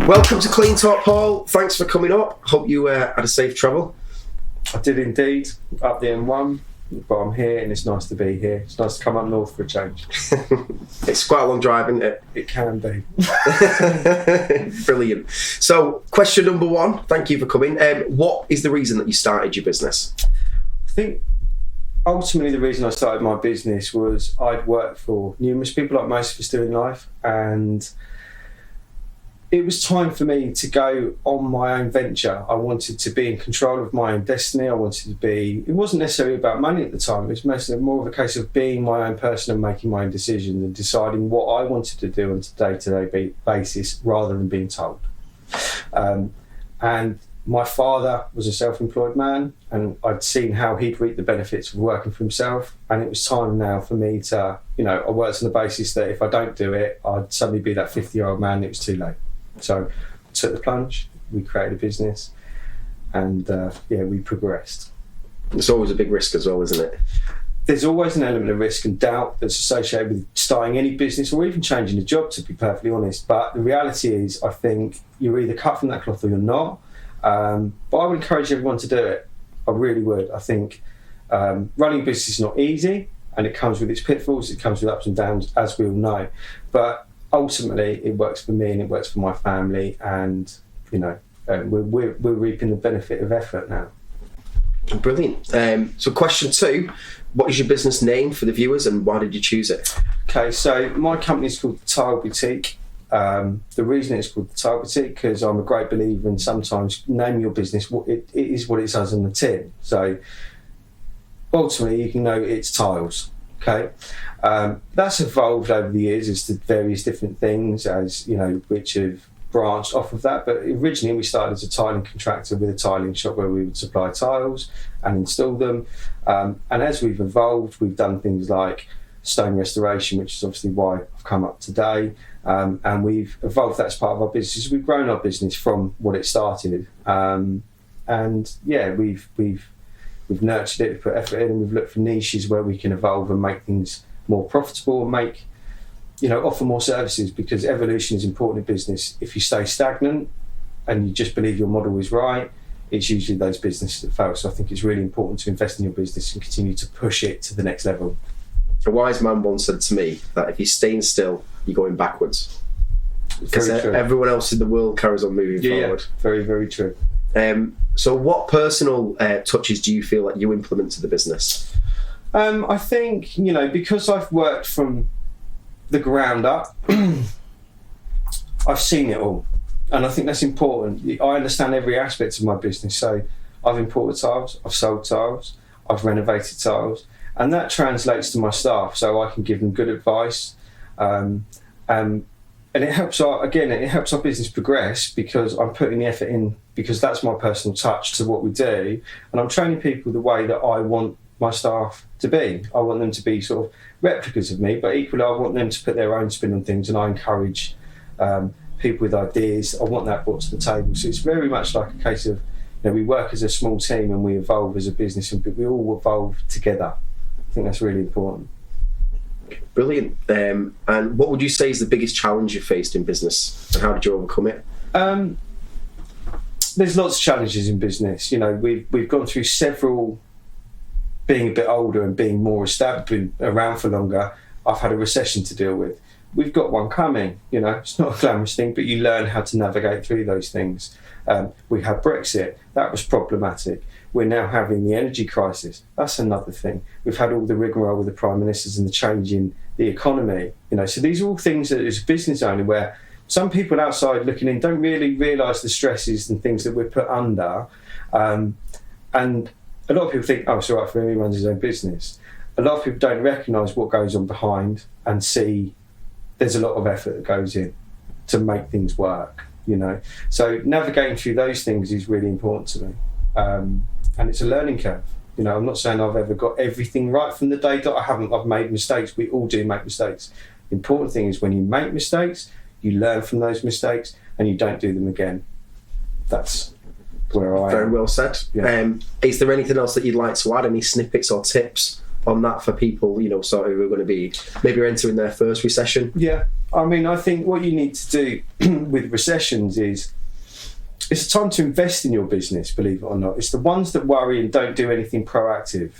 Welcome to Cleantalk, Paul. Thanks for coming up. Hope you had a safe travel. I did indeed, up the M1, but I'm here and it's nice to be here. It's nice to come up north for a change. It's quite a long drive, isn't it? It can be. Brilliant. So, question number one, thank you for coming. What is the reason that you started your business? I think ultimately the reason I started my business was I'd worked for numerous people, like most of us do in life, and it was time for me to go on my own venture. I wanted to be in control of my own destiny. I wanted to be, it wasn't necessarily about money at the time, it was mostly more of a case of being my own person and making my own decisions and deciding what I wanted to do on a day-to-day basis rather than being told. And my father was a self-employed man, and I'd seen how he'd reap the benefits of working for himself, and it was time now for me to, I worked on the basis that if I don't do it, I'd suddenly be that 50-year-old man, and it was too late. So I took the plunge, we created a business, and we progressed. It's always a big risk as well, isn't it? There's always an element of risk and doubt that's associated with starting any business or even changing a job, to be perfectly honest. But the reality is, I think you're either cut from that cloth or you're not. But I would encourage everyone to do it. I really would. I think running a business is not easy, and it comes with its pitfalls, it comes with ups and downs, as we all know. But ultimately, it works for me and it works for my family, and we're reaping the benefit of effort now. Brilliant. So question two, what is your business name for the viewers and why did you choose it? Okay, so my company is called The Tile Boutique. The reason it's called The Tile Boutique, because I'm a great believer in sometimes name your business, it is what it says on the tin. So ultimately you can know it's tiles. Okay, that's evolved over the years as to various different things, as which have branched off of that. But originally we started as a tiling contractor with a tiling shop where we would supply tiles and install them. And as we've evolved, we've done things like stone restoration, which is obviously why I've come up today. And we've evolved that as part of our business. We've grown our business from what it started. We've nurtured it, we've put effort in, and we've looked for niches where we can evolve and make things more profitable and offer more services, because evolution is important in business. If you stay stagnant and you just believe your model is right, it's usually those businesses that fail. So I think it's really important to invest in your business and continue to push it to the next level. A wise man once said to me that if you're staying still, you're going backwards. Because everyone else in the world carries on moving forward. Yeah, very, very true. So what personal touches do you feel like you implement to the business? I think, because I've worked from the ground up, I've seen it all. And I think that's important. I understand every aspect of my business. So I've imported tiles, I've sold tiles, I've renovated tiles, and that translates to my staff. So I can give them good advice. And it helps our business progress, because I'm putting the effort in, because that's my personal touch to what we do. And I'm training people the way that I want my staff to be. I want them to be sort of replicas of me, but equally I want them to put their own spin on things, and I encourage people with ideas. I want that brought to the table. So it's very much like a case of, we work as a small team and we evolve as a business, and we all evolve together. I think that's really important. Brilliant. And what would you say is the biggest challenge you faced in business, and how did you overcome it? There's lots of challenges in business. We've gone through several. Being a bit older and being more established, been around for longer, I've had a recession to deal with. We've got one coming. It's not a glamorous thing, but you learn how to navigate through those things. We had Brexit. That was problematic. We're now having the energy crisis. That's another thing. We've had all the rigmarole with the prime ministers and the change in the economy. So these are all things that, as a business owner, where some people outside looking in don't really realise the stresses and things that we're put under. And a lot of people think, it's all right for him, he runs his own business. A lot of people don't recognise what goes on behind and see there's a lot of effort that goes in to make things work, So navigating through those things is really important to me. And it's a learning curve. I'm not saying I've ever got everything right from the day that I haven't. I've made mistakes. We all do make mistakes. The important thing is when you make mistakes, you learn from those mistakes and you don't do them again. That's where I am. Very well said. Yeah. Is there anything else that you'd like to add? Any snippets or tips on that for people, sort of who are going to be maybe entering their first recession? Yeah. I mean, I think what you need to do with recessions is it's a time to invest in your business, believe it or not. It's the ones that worry and don't do anything proactive.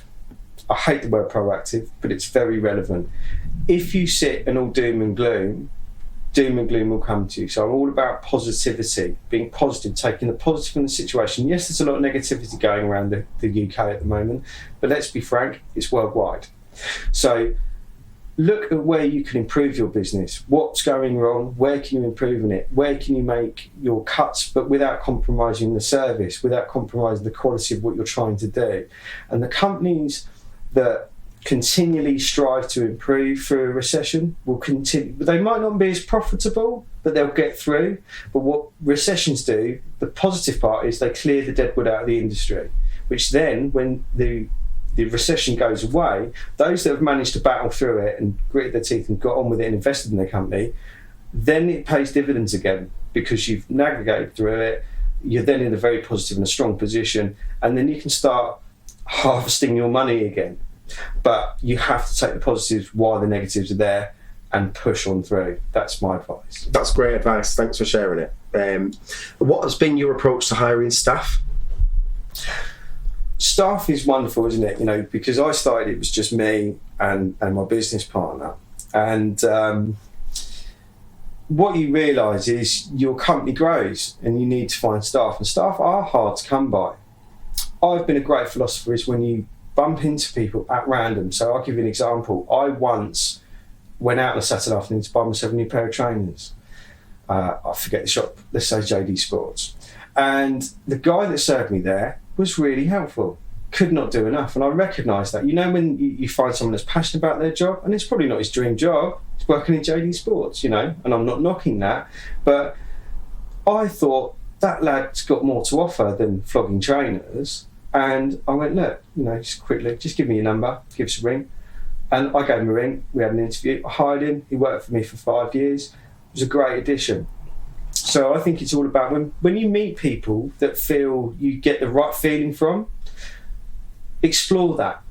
I hate the word proactive, but it's very relevant. If you sit and all doom and gloom will come to you. So I'm all about positivity, being positive, taking the positive in the situation. Yes, there's a lot of negativity going around the UK at the moment, but let's be frank, it's worldwide. So look at where you can improve your business. What's going wrong? Where can you improve in it? Where can you make your cuts, but without compromising the service, without compromising the quality of what you're trying to do? And the companies that continually strive to improve through a recession will continue. They might not be as profitable, but they'll get through. But what recessions do, the positive part is they clear the deadwood out of the industry, which then, when the recession goes away, those that have managed to battle through it and gritted their teeth and got on with it and invested in their company, then it pays dividends again because you've navigated through it. You're then in a very positive and a strong position, and then you can start harvesting your money again. But you have to take the positives while the negatives are there and push on through. That's my advice. That's great advice. Thanks for sharing it. What has been your approach to hiring staff? Staff is wonderful, isn't it? You know, because I started, it was just me and my business partner. And what you realise is your company grows and you need to find staff. And staff are hard to come by. I've been a great philosopher is when you bump into people at random. So I'll give you an example. I once went out on a Saturday afternoon to buy myself a new pair of trainers. I forget the shop, let's say JD Sports. And the guy that served me there was really helpful. Could not do enough. And I recognised that. You know, when you find someone that's passionate about their job, and it's probably not his dream job, he's working in JD Sports, you know, and I'm not knocking that. But I thought that lad's got more to offer than flogging trainers. And I went, look, you know, just quickly, just give me your number, give us a ring. And I gave him a ring. We had an interview. I hired him. He worked for me for 5 years. It was a great addition. So I think it's all about when you meet people that feel you get the right feeling from, explore that.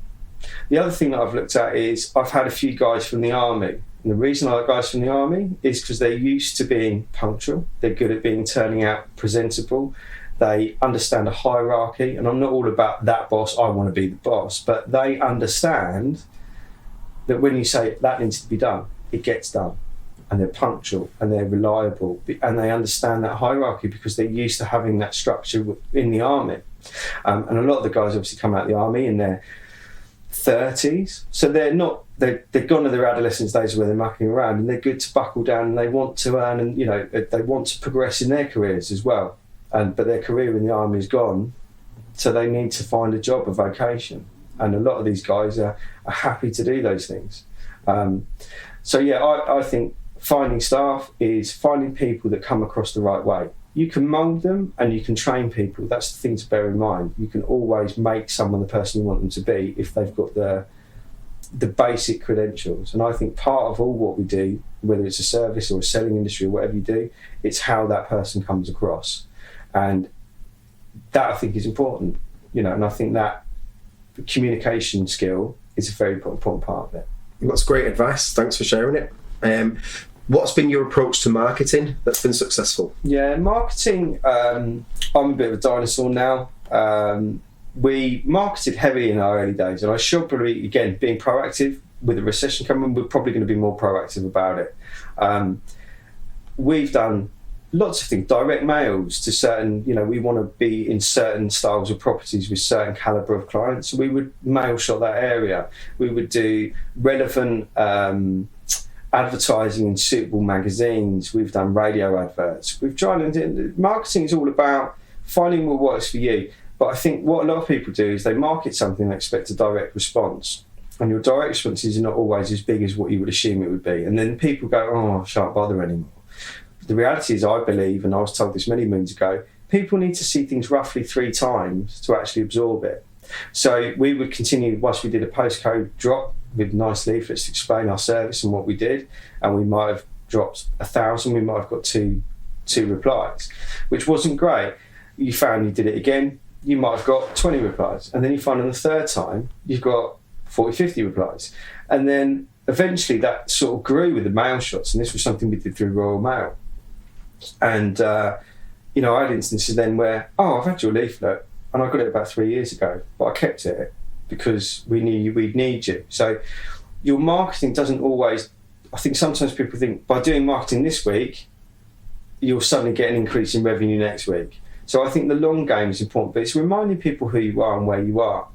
The other thing that I've looked at is I've had a few guys from the army. And the reason I like guys from the army is because they're used to being punctual. They're good at turning out presentable. They understand a hierarchy, and I'm not all about that boss, I want to be the boss, but they understand that when you say that needs to be done, it gets done, and they're punctual and they're reliable, and they understand that hierarchy because they're used to having that structure in the army. And a lot of the guys obviously come out of the army in their 30s, so they've gone to their adolescence days where they're mucking around, and they're good to buckle down, and they want to earn, and you know, they want to progress in their careers as well. But their career in the army is gone, so they need to find a job, a vocation. And a lot of these guys are happy to do those things. So yeah, I think finding staff is finding people that come across the right way. You can mould them and you can train people. That's the thing to bear in mind. You can always make someone the person you want them to be if they've got the basic credentials. And I think part of all what we do, whether it's a service or a selling industry or whatever you do, it's how that person comes across. And that I think is important, you know, and I think that communication skill is a very important part of it. That's great advice. Thanks for sharing it. What's been your approach to marketing that's been successful? Yeah, marketing, I'm a bit of a dinosaur now. We marketed heavily in our early days, and I should probably, again, being proactive with the recession coming, we're probably going to be more proactive about it. We've done lots of things, direct mails to certain, you know, we want to be in certain styles of properties with certain calibre of clients. So we would mail shot that area. We would do relevant advertising in suitable magazines. We've done radio adverts. We've tried, and marketing is all about finding what works for you. But I think what a lot of people do is they market something and expect a direct response. And your direct responses are not always as big as what you would assume it would be. And then people go, oh, I shan't bother anymore. The reality is, I believe, and I was told this many moons ago, people need to see things roughly 3 times to actually absorb it. So we would continue, whilst we did a postcode drop with nice leaflets to explain our service and what we did, and we might have dropped 1,000, we might have got two replies, which wasn't great. You found you did it again, you might have got 20 replies, and then you find on the 3rd time, you've got 40, 50 replies. And then eventually that sort of grew with the mail shots, and this was something we did through Royal Mail. And I had instances then where, I've had your leaflet and I got it about 3 years ago, but I kept it because we knew we'd need you. So your marketing doesn't always, I think sometimes people think by doing marketing this week, you'll suddenly get an increase in revenue next week. So I think the long game is important, but it's reminding people who you are and where you are.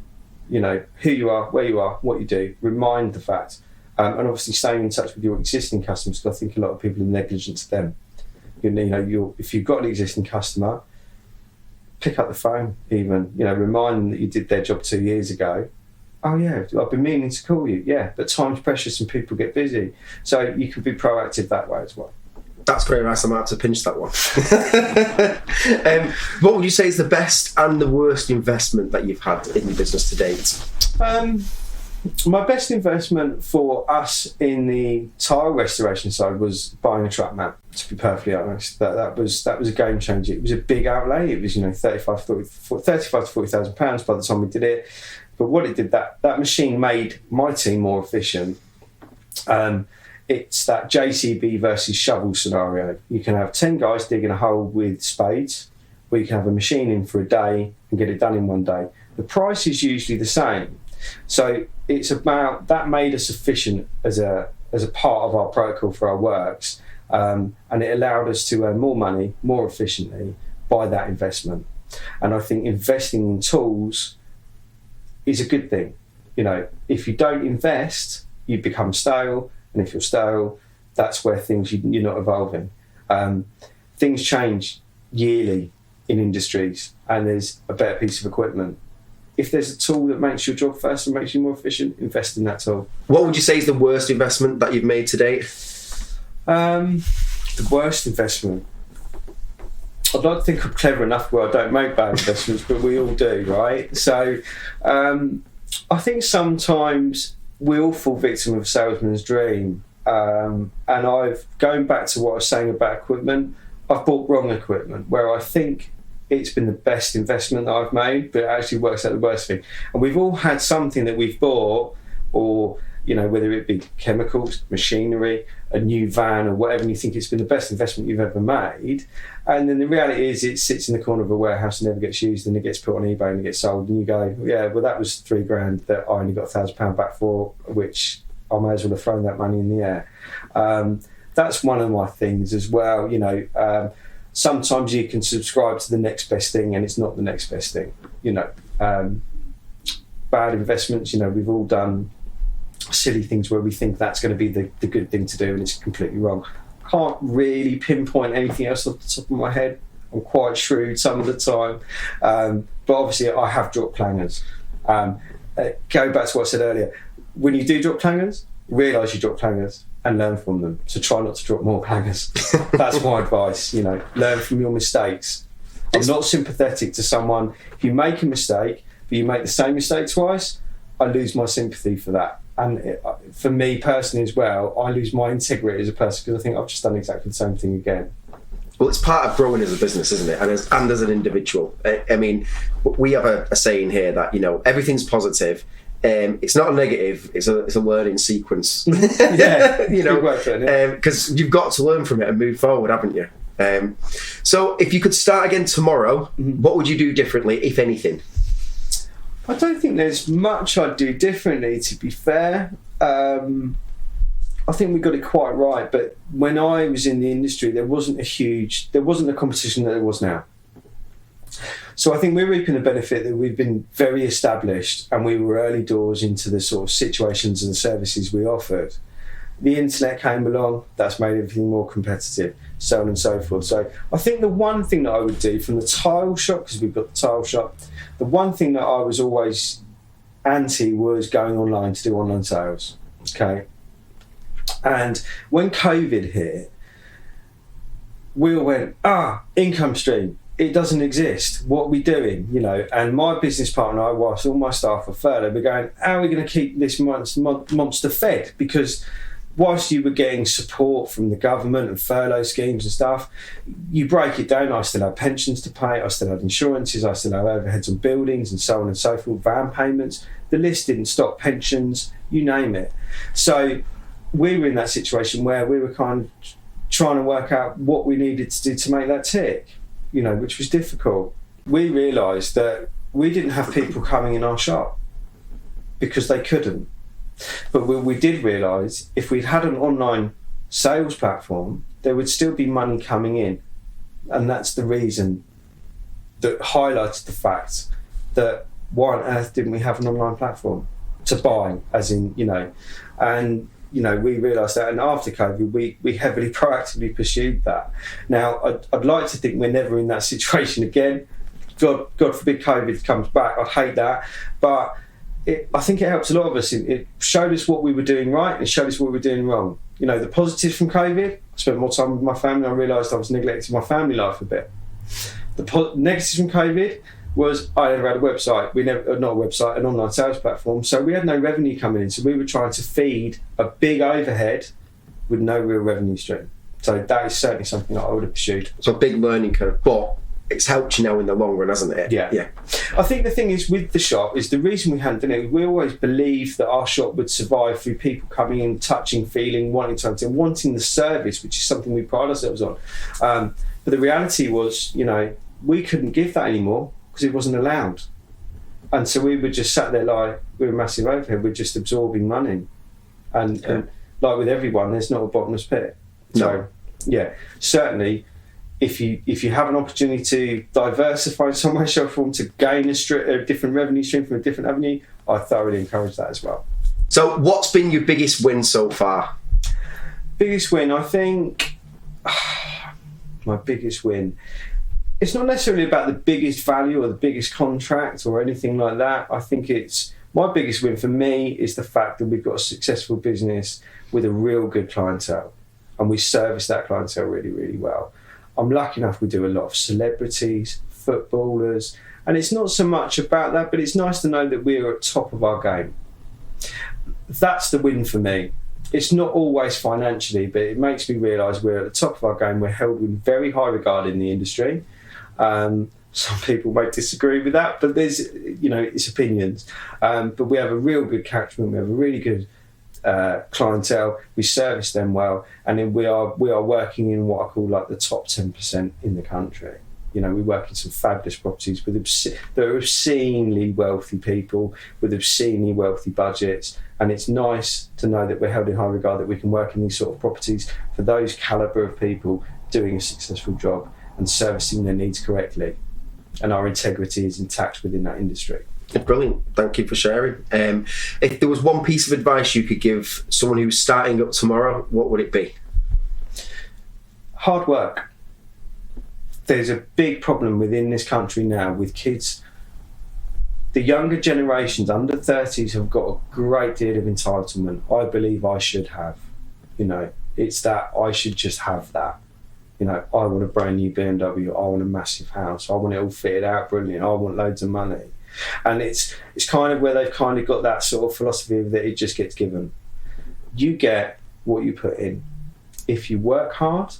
Who you are, where you are, what you do, remind the fact. And obviously staying in touch with your existing customers, because I think a lot of people are negligent to them. If you've got an existing customer, pick up the phone even, remind them that you did their job 2 years ago. Oh yeah, I've been meaning to call you. Yeah, but time's precious and people get busy. So you can be proactive that way as well. That's great advice. I might have to pinch that one. What would you say is the best and the worst investment that you've had in your business to date? My best investment for us in the tile restoration side was buying a truck mat. To be perfectly honest, that was a game changer. It was a big outlay. It was £35,000 to £40,000 by the time we did it. But what it did, that machine made my team more efficient. It's that JCB versus shovel scenario. You can have 10 guys digging a hole with spades, or you can have a machine in for a day and get it done in one day. The price is usually the same. So it's about, that made us efficient as a part of our protocol for our works, and it allowed us to earn more money more efficiently by that investment. And I think investing in tools is a good thing. If you don't invest, you become stale. And if you're stale, that's where you're not evolving. Things change yearly in industries, and there's a better piece of equipment. If there's a tool that makes your job faster and makes you more efficient, invest in that tool. What would you say is the worst investment that you've made to date? The worst investment. I'd like to think I'm clever enough where I don't make bad investments, but we all do, right? So I think sometimes we all fall victim of a salesman's dream. And going back to what I was saying about equipment, I've bought wrong equipment where I think it's been the best investment that I've made, but it actually works out the worst thing. And we've all had something that we've bought, or whether it be chemicals, machinery, a new van or whatever, and you think it's been the best investment you've ever made. And then the reality is it sits in the corner of a warehouse and never gets used, and it gets put on eBay and it gets sold, and you go, yeah, well, that was $3,000 that I only got £1,000 back for, which I may as well have thrown that money in the air. That's one of my things as well. Sometimes you can subscribe to the next best thing and it's not the next best thing. Bad investments, we've all done silly things where we think that's going to be the good thing to do, and it's completely wrong. Can't really pinpoint anything else off the top of my head. I'm quite shrewd some of the time, but obviously I have dropped clangers. Go back to what I said earlier. When you do drop clangers, realise you drop clangers and learn from them. So try not to drop more clangers. That's my advice. Learn from your mistakes. I'm not sympathetic to someone. If you make a mistake, but you make the same mistake twice, I lose my sympathy for that. And for me personally as well, I lose my integrity as a person because I think I've just done exactly the same thing again. Well, it's part of growing as a business, isn't it? And as an individual. I mean, we have a saying here that, everything's positive. It's not a negative, it's a learning sequence. Yeah, because you've got to learn from it and move forward, haven't you? So if you could start again tomorrow, what would you do differently, if anything? I don't think there's much I'd do differently, to be fair. I think we got it quite right, but when I was in the industry, there wasn't the competition that there was now. So I think we're reaping the benefit that we've been very established and we were early doors into the sort of situations and services we offered. The internet came along, that's made everything more competitive, so on and so forth. So I think the one thing that I would do from the tile shop, because we've got the tile shop, the one thing that I was always anti was going online to do online sales. Okay. And when COVID hit, we all went, income stream. It doesn't exist. What are we doing? And my business partner, I whilst all my staff are furloughed, we're going, how are we going to keep this monster fed? Because whilst you were getting support from the government and furlough schemes and stuff, you break it down, I still have pensions to pay, I still have insurances, I still have overheads on buildings and so on and so forth, van payments. The list didn't stop, pensions, you name it. So we were in that situation where we were kind of trying to work out what we needed to do to make that tick, which was difficult. We realised that we didn't have people coming in our shop because they couldn't. But we did realise if we'd had an online sales platform, there would still be money coming in. And that's the reason that highlighted the fact that why on earth didn't we have an online platform to buy, as in, and we realised that, and after COVID, we heavily proactively pursued that. Now, I'd like to think we're never in that situation again. God forbid COVID comes back. I'd hate that. But I think it helps a lot of us. It showed us what we were doing right, and it showed us what we were doing wrong. The positives from COVID, I spent more time with my family. I realised I was neglecting my family life a bit. The negatives from COVID was I never had a website. An online sales platform. So we had no revenue coming in. So we were trying to feed a big overhead with no real revenue stream. So that is certainly something that I would have pursued. So a big learning curve, but it's helped you now in the long run, hasn't it? Yeah. I think the thing is with the shop is the reason we hadn't done it, we always believed that our shop would survive through people coming in, touching, feeling, wanting the service, which is something we pride ourselves on. But the reality was, we couldn't give that anymore because it wasn't allowed. And so we were just sat there like we were a massive overhead, we're just absorbing money. And like with everyone, there's not a bottomless pit. So, certainly, if you have an opportunity to diversify some way, shape, or form, to gain a different revenue stream from a different avenue, I thoroughly encourage that as well. So what's been your biggest win so far? Biggest win, I think, my biggest win, it's not necessarily about the biggest value or the biggest contract or anything like that. I think my biggest win for me is the fact that we've got a successful business with a real good clientele, and we service that clientele really, really well. I'm lucky enough we do a lot of celebrities, footballers, and it's not so much about that, but it's nice to know that we're at top of our game. That's the win for me. It's not always financially, but it makes me realise we're at the top of our game. We're held in very high regard in the industry. Some people might disagree with that, but there's, it's opinions. But we have a real good catchment. We have a really good clientele. We service them well, and then we are working in what I call like the top 10% in the country. We work in some fabulous properties with that are obscenely wealthy people with obscenely wealthy budgets, and it's nice to know that we're held in high regard, that we can work in these sort of properties for those calibre of people doing a successful job and servicing their needs correctly, and our integrity is intact within that industry. Brilliant, thank you for sharing. If there was one piece of advice you could give someone who's starting up tomorrow, what would it be? Hard work. There's a big problem within this country now with kids. The younger generations, under 30s, have got a great deal of entitlement. I believe I should have. It's that I should just have that. I want a brand new BMW. I want a massive house. I want it all fitted out brilliant. I want loads of money. And it's kind of where they've kind of got that sort of philosophy that it just gets given. You get what you put in. If you work hard,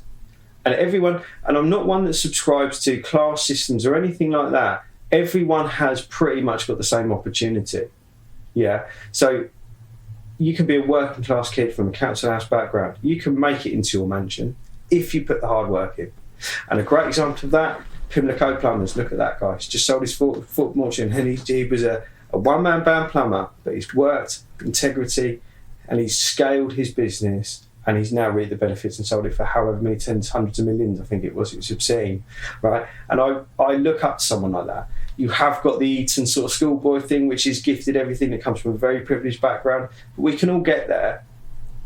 and everyone, and I'm not one that subscribes to class systems or anything like that, everyone has pretty much got the same opportunity. Yeah. So you can be a working class kid from a council house background. You can make it into your mansion if you put the hard work in. And a great example of that, Pimlico Plumbers. Look at that guy. He's just sold his foot mortgage, and he was a one-man band plumber, but he's worked with integrity, and he's scaled his business, and he's now reaped the benefits and sold it for however many tens, hundreds of millions, I think it was obscene, right? And I look up to someone like that. You have got the Eton sort of schoolboy thing, which is gifted everything that comes from a very privileged background, but we can all get there,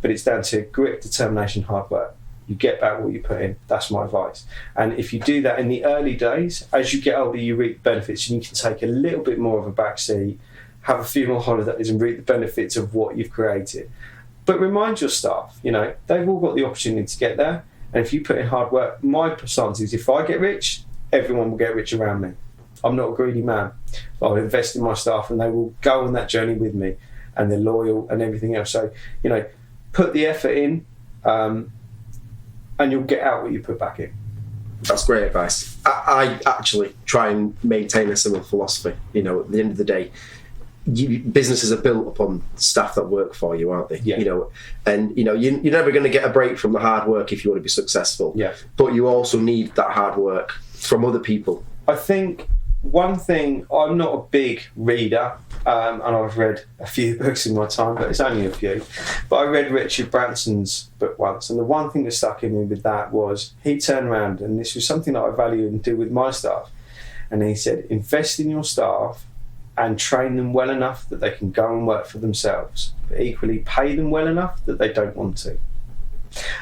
but it's down to grit, determination, hard work. You get back what you put in. That's my advice. And if you do that in the early days, as you get older, you reap benefits, and you can take a little bit more of a back seat, have a few more holidays, and reap the benefits of what you've created. But remind your staff, they've all got the opportunity to get there. And if you put in hard work, my stance is if I get rich, everyone will get rich around me. I'm not a greedy man. I'll invest in my staff, and they will go on that journey with me, and they're loyal and everything else. So, put the effort in, and you'll get out what you put back in. That's great advice. I actually try and maintain a similar philosophy. At the end of the day, businesses are built upon staff that work for you, aren't they? Yeah. You know, and you know, you're never going to get a break from the hard work if you want to be successful. Yeah. But you also need that hard work from other people. I think one thing, I'm not a big reader, and I've read a few books in my time, but it's only a few. But I read Richard Branson's book once, and the one thing that stuck in me with that was he turned around, and this was something that I value and do with my staff, and he said, invest in your staff and train them well enough that they can go and work for themselves, but equally pay them well enough that they don't want to.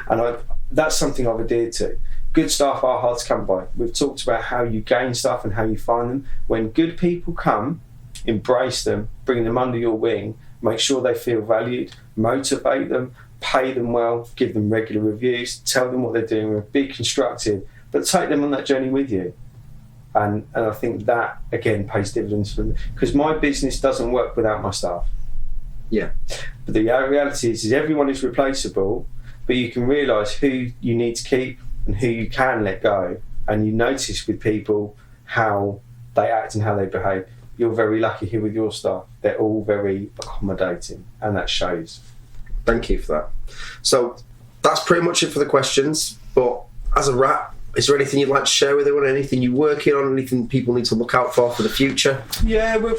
And that's something I've adhered to. Good staff are hard to come by. We've talked about how you gain staff and how you find them. When good people come, embrace them, bring them under your wing, make sure they feel valued, motivate them, pay them well, give them regular reviews, tell them what they're doing, be constructive, but take them on that journey with you. And I think that, again, pays dividends for them. Because my business doesn't work without my staff. Yeah. But the reality is everyone is replaceable, but you can realise who you need to keep and who you can let go, and you notice with people how they act and how they behave. You're very lucky here with your staff. They're all very accommodating, and that shows. Thank you for that. So that's pretty much it for the questions, but as a wrap, is there anything you'd like to share with everyone? Anything you're working on? Anything people need to look out for the future? Yeah, we're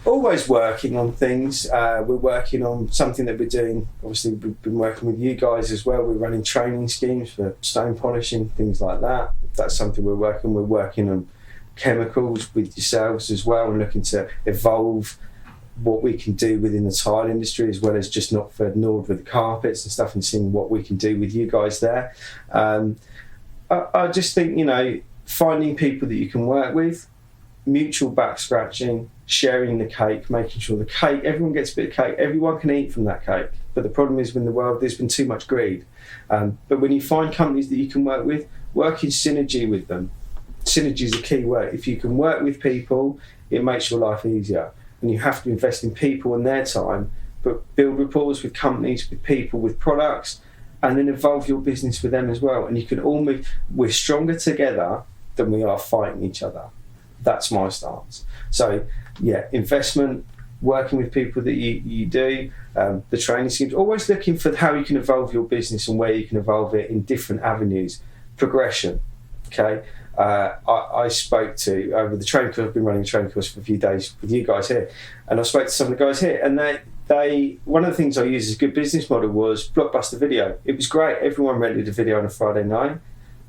always working on things. We're working on something that we're doing. Obviously, we've been working with you guys as well. We're running training schemes for stone polishing, things like that. That's something we're working on chemicals with yourselves as well, and looking to evolve what we can do within the tile industry, as well as just not for Njord with the carpets and stuff, and seeing what we can do with you guys there. I just think, you know, finding people that you can work with, mutual back scratching, sharing the cake, making sure the cake, everyone gets a bit of cake, everyone can eat from that cake. But the problem is, in the world, there's been too much greed. But when you find companies that you can work with, work in synergy with them. Synergy is a key word. If you can work with people, it makes your life easier. And you have to invest in people and their time, but build rapport with companies, with people, with products, and then evolve your business with them as well. And you can all move. We're stronger together than we are fighting each other. That's my stance. So, yeah, investment, working with people that you do, the training schemes, always looking for how you can evolve your business and where you can evolve it in different avenues. Progression, okay? I spoke to, over the training course, I've been running a training course for a few days with you guys here, and I spoke to some of the guys here, and they one of the things I used as a good business model was Blockbuster Video. It was great. Everyone rented a video on a Friday night,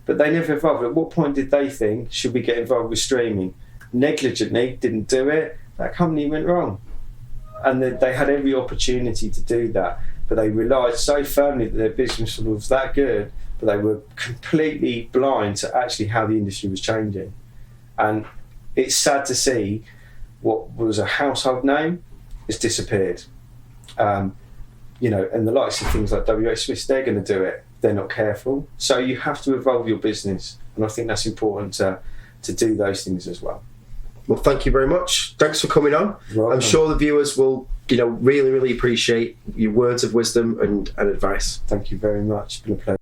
but they never evolved. At what point did they think, should we get involved with streaming? Negligently, didn't do it. That company went wrong. And they had every opportunity to do that, but they relied so firmly that their business model was that good, but they were completely blind to actually how the industry was changing. And it's sad to see what was a household name has disappeared. You know, and the likes of things like WH Smiths, they're going to do it. They're not careful. So you have to evolve your business. And I think that's important to do those things as well. Well, thank you very much. Thanks for coming on. I'm sure the viewers will, you know, really, really appreciate your words of wisdom and advice. Thank you very much. It's been a pleasure.